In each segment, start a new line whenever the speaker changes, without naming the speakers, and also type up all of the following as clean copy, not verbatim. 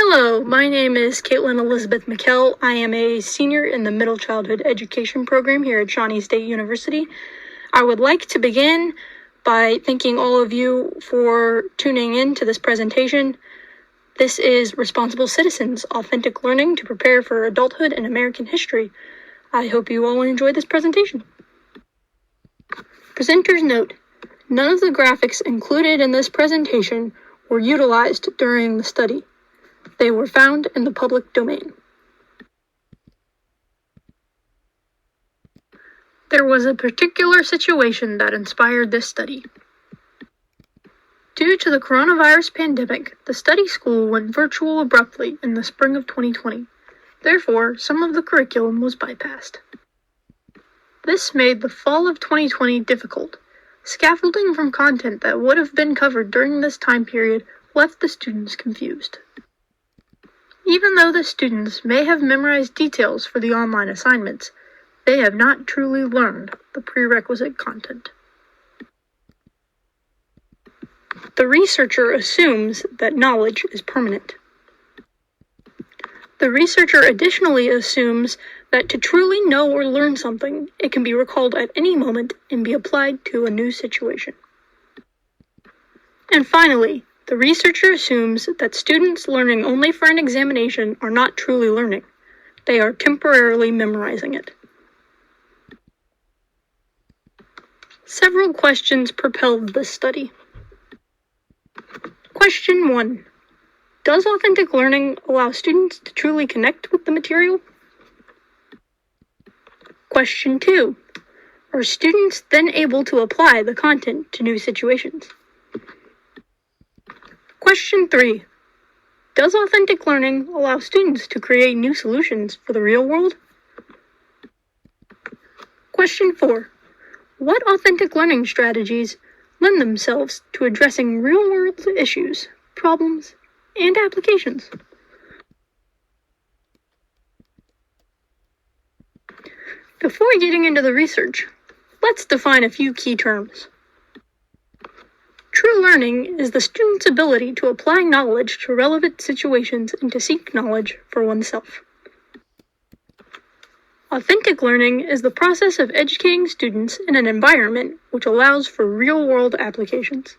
Hello, my name is Caitlin Elizabeth McKell. I am a senior in the Middle Childhood Education program here at Shawnee State University. I would like to begin by thanking all of you for tuning in to this presentation. This is Responsible Citizens, Authentic Learning to Prepare for Adulthood in American History. I hope you all enjoy this presentation. Presenters note, none of the graphics included in this presentation were utilized during the study. They were found in the public domain. There was a particular situation that inspired this study. Due to the coronavirus pandemic, the study school went virtual abruptly in the spring of 2020. Therefore, some of the curriculum was bypassed. This made the fall of 2020 difficult. Scaffolding from content that would have been covered during this time period left the students confused. Even though the students may have memorized details for the online assignments, they have not truly learned the prerequisite content. The researcher assumes that knowledge is permanent. The researcher additionally assumes that to truly know or learn something, it can be recalled at any moment and be applied to a new situation. And finally, the researcher assumes that students learning only for an examination are not truly learning. They are temporarily memorizing it. Several questions propelled this study. Question 1. Does authentic learning allow students to truly connect with the material? Question 2. Are students then able to apply the content to new situations? Question 3. Does authentic learning allow students to create new solutions for the real world? Question 4. What authentic learning strategies lend themselves to addressing real-world issues, problems, and applications? Before getting into the research, let's define a few key terms. True learning is the student's ability to apply knowledge to relevant situations and to seek knowledge for oneself. Authentic learning is the process of educating students in an environment which allows for real-world applications.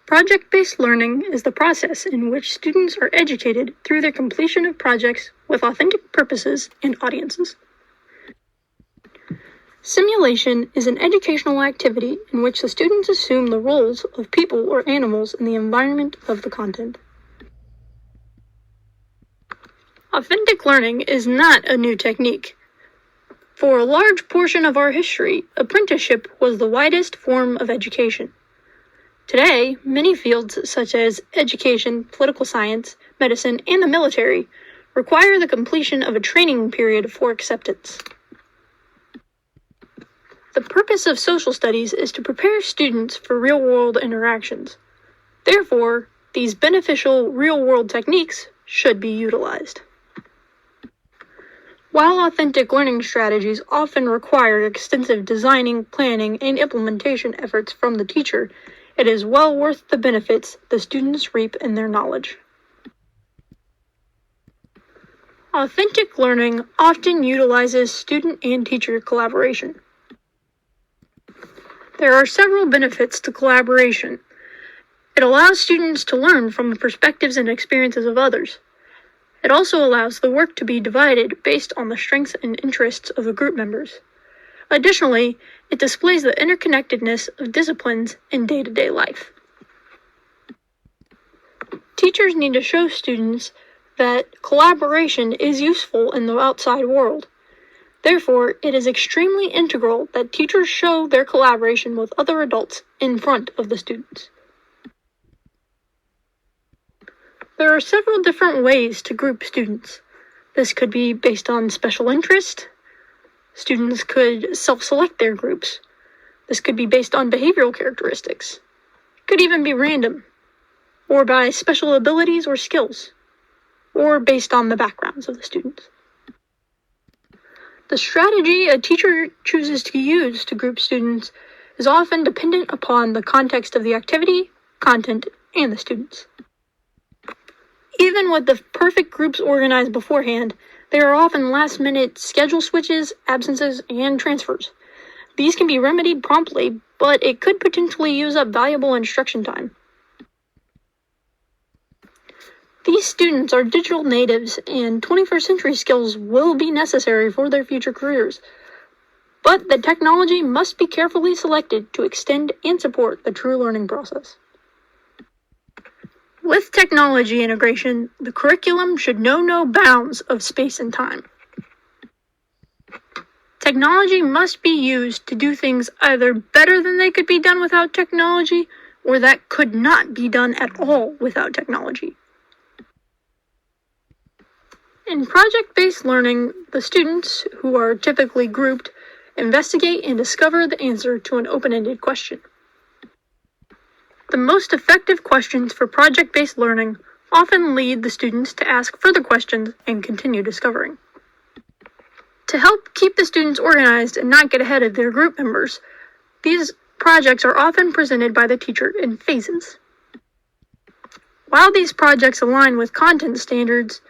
Project-based learning is the process in which students are educated through their completion of projects with authentic purposes and audiences. Simulation is an educational activity in which the students assume the roles of people or animals in the environment of the content. Authentic learning is not a new technique. For a large portion of our history, apprenticeship was the widest form of education. Today, many fields such as education, political science, medicine, and the military require the completion of a training period for acceptance. The purpose of social studies is to prepare students for real-world interactions. Therefore, these beneficial real-world techniques should be utilized. While authentic learning strategies often require extensive designing, planning, and implementation efforts from the teacher, it is well worth the benefits the students reap in their knowledge. Authentic learning often utilizes student and teacher collaboration. There are several benefits to collaboration. It allows students to learn from the perspectives and experiences of others. It also allows the work to be divided based on the strengths and interests of the group members. Additionally, it displays the interconnectedness of disciplines in day-to-day life. Teachers need to show students that collaboration is useful in the outside world. Therefore, it is extremely integral that teachers show their collaboration with other adults in front of the students. There are several different ways to group students. This could be based on special interest. Students could self-select their groups. This could be based on behavioral characteristics. It could even be random, or by special abilities or skills, or based on the backgrounds of the students. The strategy a teacher chooses to use to group students is often dependent upon the context of the activity, content, and the students. Even with the perfect groups organized beforehand, there are often last-minute schedule switches, absences, and transfers. These can be remedied promptly, but it could potentially use up valuable instruction time. These students are digital natives, and 21st century skills will be necessary for their future careers. But the technology must be carefully selected to extend and support the true learning process. With technology integration, the curriculum should know no bounds of space and time. Technology must be used to do things either better than they could be done without technology, or that could not be done at all without technology. In project-based learning, the students, who are typically grouped, investigate and discover the answer to an open-ended question. The most effective questions for project-based learning often lead the students to ask further questions and continue discovering. To help keep the students organized and not get ahead of their group members, these projects are often presented by the teacher in phases. While these projects align with content standards,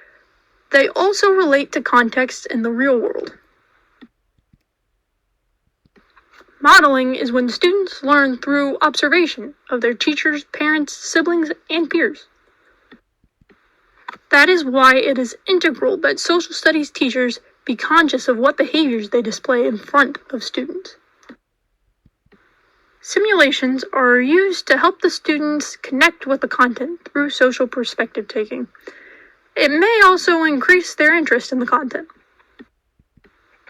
they also relate to contexts in the real world. Modeling is when students learn through observation of their teachers, parents, siblings, and peers. That is why it is integral that social studies teachers be conscious of what behaviors they display in front of students. Simulations are used to help the students connect with the content through social perspective taking. It may also increase their interest in the content.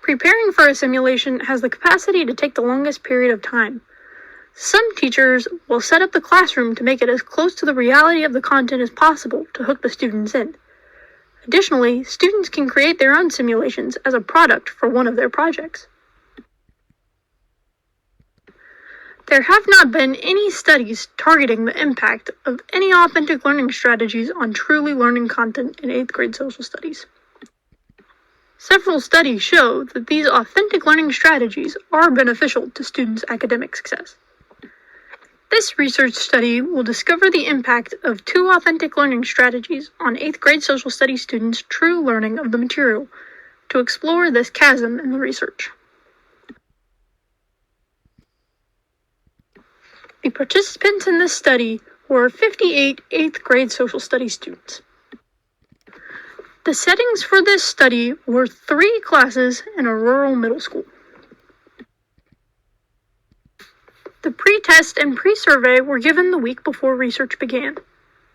Preparing for a simulation has the capacity to take the longest period of time. Some teachers will set up the classroom to make it as close to the reality of the content as possible to hook the students in. Additionally, students can create their own simulations as a product for one of their projects. There have not been any studies targeting the impact of any authentic learning strategies on truly learning content in 8th grade social studies. Several studies show that these authentic learning strategies are beneficial to students' academic success. This research study will discover the impact of 2 authentic learning strategies on 8th grade social studies students' true learning of the material to explore this chasm in the research. The participants in this study were 58 8th grade social studies students. The settings for this study were 3 classes in a rural middle school. The pre-test and pre-survey were given the week before research began.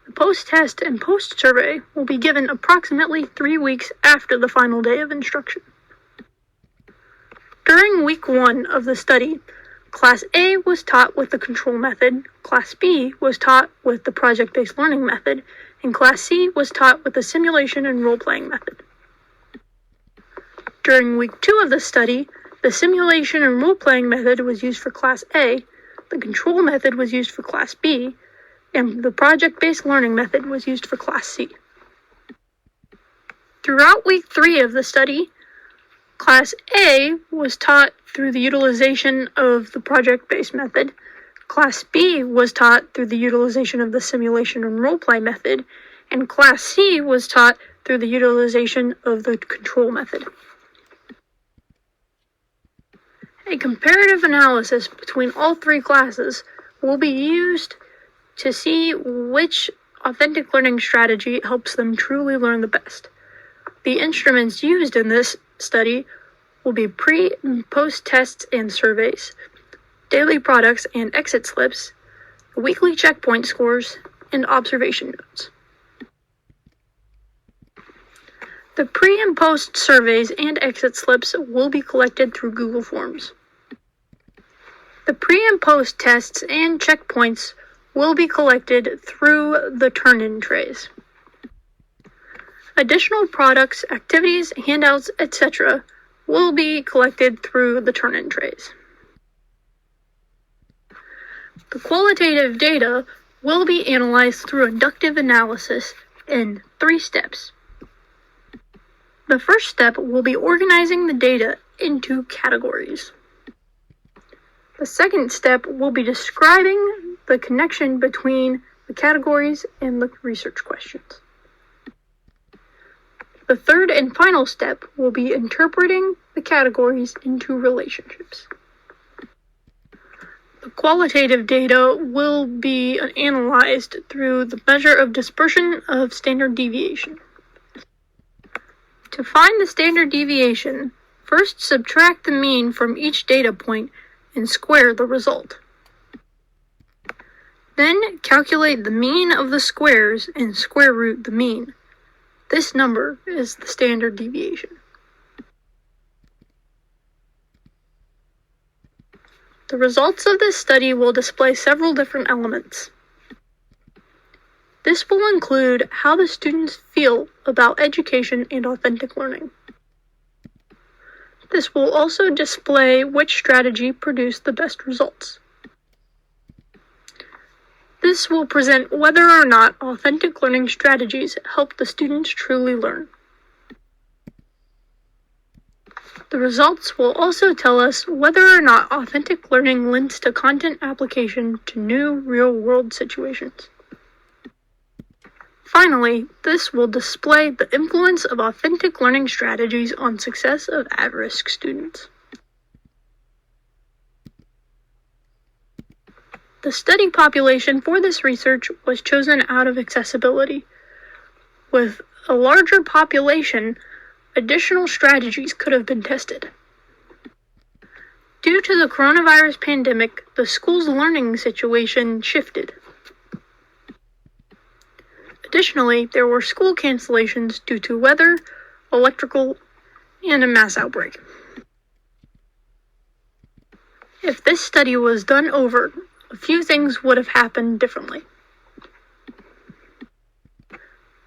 The post-test and post-survey will be given approximately 3 weeks after the final day of instruction. During week 1 of the study, Class A was taught with the control method, Class B was taught with the project-based learning method, and Class C was taught with the simulation and role-playing method. During week 2 of the study, the simulation and role-playing method was used for Class A, the control method was used for Class B, and the project-based learning method was used for Class C. Throughout week 3 of the study, Class A was taught through the utilization of the project-based method, Class B was taught through the utilization of the simulation and role-play method, and Class C was taught through the utilization of the control method. A comparative analysis between all 3 classes will be used to see which authentic learning strategy helps them truly learn the best. The instruments used in this study will be pre- and post-tests and surveys, daily products and exit slips, weekly checkpoint scores, and observation notes. The pre- and post surveys and exit slips will be collected through Google Forms. The pre- and post tests and checkpoints will be collected through the turn-in trays. Additional products, activities, handouts, etc. will be collected through the turn-in trays. The qualitative data will be analyzed through inductive analysis in 3 steps. The first step will be organizing the data into categories. The second step will be describing the connection between the categories and the research questions. The third and final step will be interpreting the categories into relationships. The qualitative data will be analyzed through the measure of dispersion of standard deviation. To find the standard deviation, first subtract the mean from each data point and square the result. Then calculate the mean of the squares and square root the mean. This number is the standard deviation. The results of this study will display several different elements. This will include how the students feel about education and authentic learning. This will also display which strategy produced the best results. This will present whether or not authentic learning strategies help the students truly learn. The results will also tell us whether or not authentic learning lends to content application to new real-world situations. Finally, this will display the influence of authentic learning strategies on success of at-risk students. The study population for this research was chosen out of accessibility. With a larger population, additional strategies could have been tested. Due to the coronavirus pandemic, the school's learning situation shifted. Additionally, there were school cancellations due to weather, electrical, and a mass outbreak. If this study was done over, a few things would have happened differently.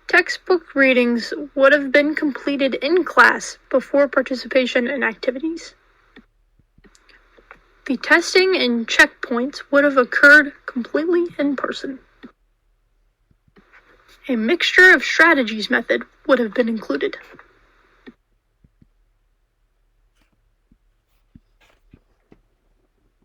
Textbook readings would have been completed in class before participation in activities. The testing and checkpoints would have occurred completely in person. A mixture of strategies method would have been included.